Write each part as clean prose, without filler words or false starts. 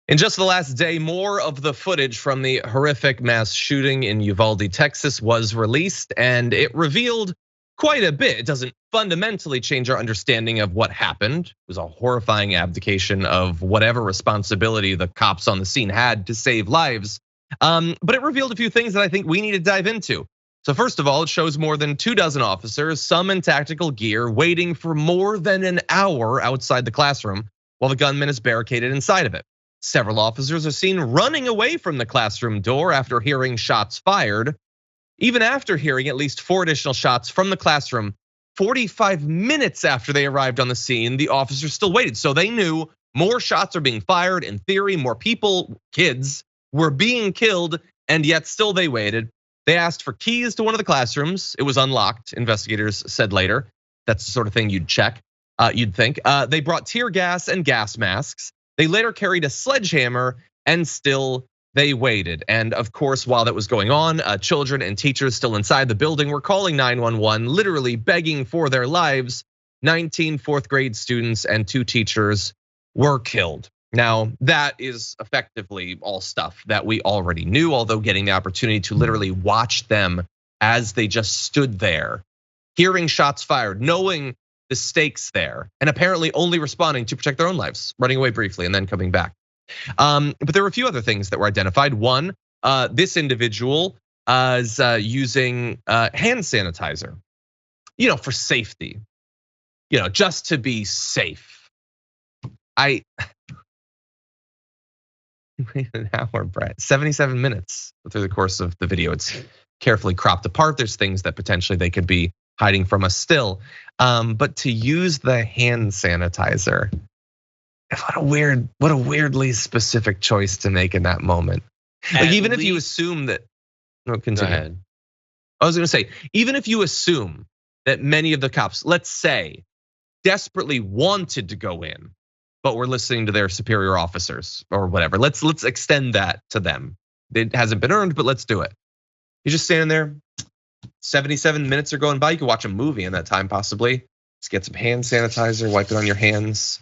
In just the last day, more of the footage from the horrific mass shooting in Uvalde, Texas was released, and it revealed quite a bit. It doesn't fundamentally change our understanding of what happened. It was a horrifying abdication of whatever responsibility the cops on the scene had to save lives. But it revealed a few things that I think we need to dive into. So first of all, it shows more than 24 officers, some in tactical gear, waiting for more than an hour outside the classroom while the gunman is barricaded inside of it. Several officers are seen running away from the classroom door after hearing shots fired. Even after hearing at least 4 additional shots from the classroom, 45 minutes after they arrived on the scene, the officers still waited. So they knew more shots are being fired. In theory, more people, kids, were being killed, and yet still they waited. They asked for keys to one of the classrooms. It was unlocked, investigators said later. That's the sort of thing you'd check, you'd think. They brought tear gas and gas masks. They later carried a sledgehammer, and still they waited. And of course, while that was going on, children and teachers still inside the building were calling 911, literally begging for their lives. 19 fourth grade students and 2 teachers were killed. Now, that is effectively all stuff that we already knew, although getting the opportunity to literally watch them as they just stood there, hearing shots fired, knowing the stakes there, and apparently only responding to protect their own lives, running away briefly and then coming back. But there were a few other things that were identified. One, this individual is using hand sanitizer, for safety, just to be safe. Wait an hour, Brett, 77 minutes through the course of the video. It's carefully cropped apart. There's things that potentially they could be hiding from us still. But to use the hand sanitizer, what a weirdly specific choice to make in that moment. Like even if you assume that, continue. Go ahead. I was gonna say, even if you assume that many of the cops, let's say, desperately wanted to go in, but were listening to their superior officers or whatever. Let's extend that to them. It hasn't been earned, but let's do it. You're just standing there. 77 minutes are going by. You can watch a movie in that time, possibly. Just get some hand sanitizer, wipe it on your hands.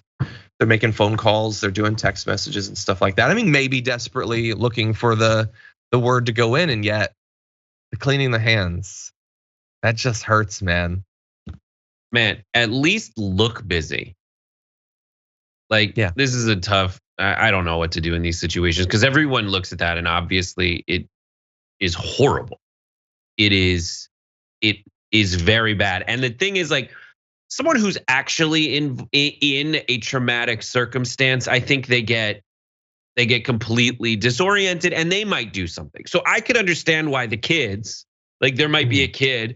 They're making phone calls, they're doing text messages and stuff like that. I mean, maybe desperately looking for the word to go in, and yet cleaning the hands. That just hurts, man. Man, at least look busy. Like, yeah. This is a tough, I don't know what to do in these situations because everyone looks at that and obviously it is horrible. It is very bad. And the thing is, like, someone who's actually in a traumatic circumstance, I think they get completely disoriented and they might do something. So I could understand why the kids, like there might be a kid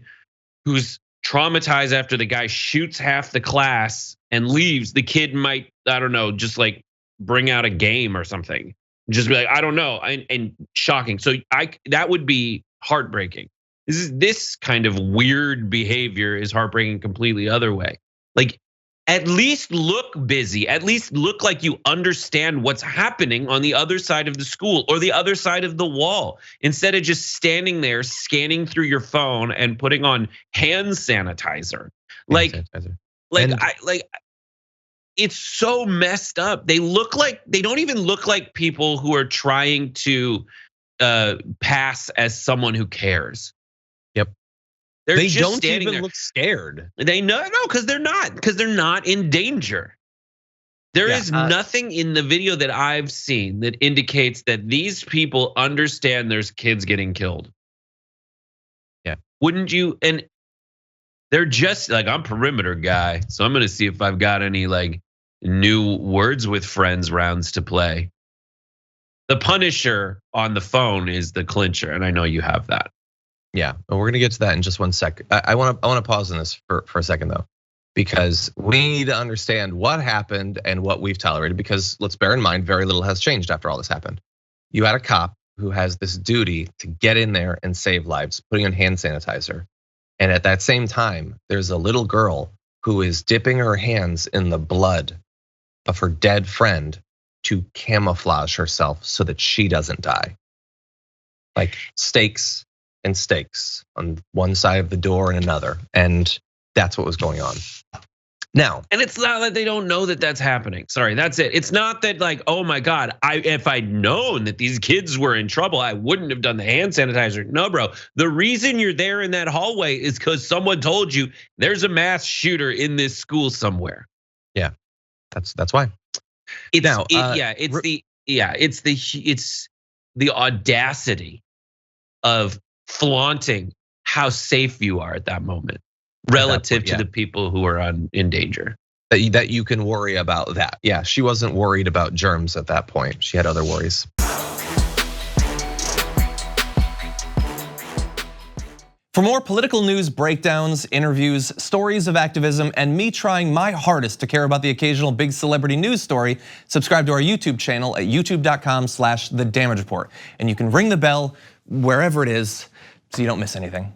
who's traumatized after the guy shoots half the class and leaves. The kid might, I don't know, just like bring out a game or something. Just be like, I don't know, and shocking. So that would be heartbreaking. This kind of weird behavior is heartbreaking completely other way. Like, at least look busy. At least look like you understand what's happening on the other side of the school or the other side of the wall. Instead of just standing there scanning through your phone and putting on hand sanitizer. It's so messed up. They don't even look like people who are trying to pass as someone who cares. They don't even look scared. They no, because they're not in danger. There is nothing in the video that I've seen that indicates that these people understand there's kids getting killed. Yeah. Wouldn't you? And they're just like, I'm perimeter guy, so I'm gonna see if I've got any like new words with friends rounds to play. The Punisher on the phone is the clincher, and I know you have that. Yeah, we're gonna get to that in just 1 second. I want to pause on this for a second though, because we need to understand what happened and what we've tolerated. Because let's bear in mind, very little has changed after all this happened. You had a cop who has this duty to get in there and save lives, putting on hand sanitizer, and at that same time, there's a little girl who is dipping her hands in the blood of her dead friend to camouflage herself so that she doesn't die. Like stakes and stakes on one side of the door and another. And that's what was going on. Now, and it's not that they don't know that that's happening. Sorry, that's it. It's not that like, oh my God, if I'd known that these kids were in trouble, I wouldn't have done the hand sanitizer. No, bro. The reason you're there in that hallway is because someone told you there's a mass shooter in this school somewhere. Yeah, that's why. It's the audacity of flaunting how safe you are at that moment relative to the people who are in danger. That you can worry about that. Yeah, she wasn't worried about germs at that point. She had other worries. For more political news breakdowns, interviews, stories of activism, and me trying my hardest to care about the occasional big celebrity news story, subscribe to our YouTube channel at youtube.com/thedamagereport. And you can ring the bell wherever it is so you don't miss anything.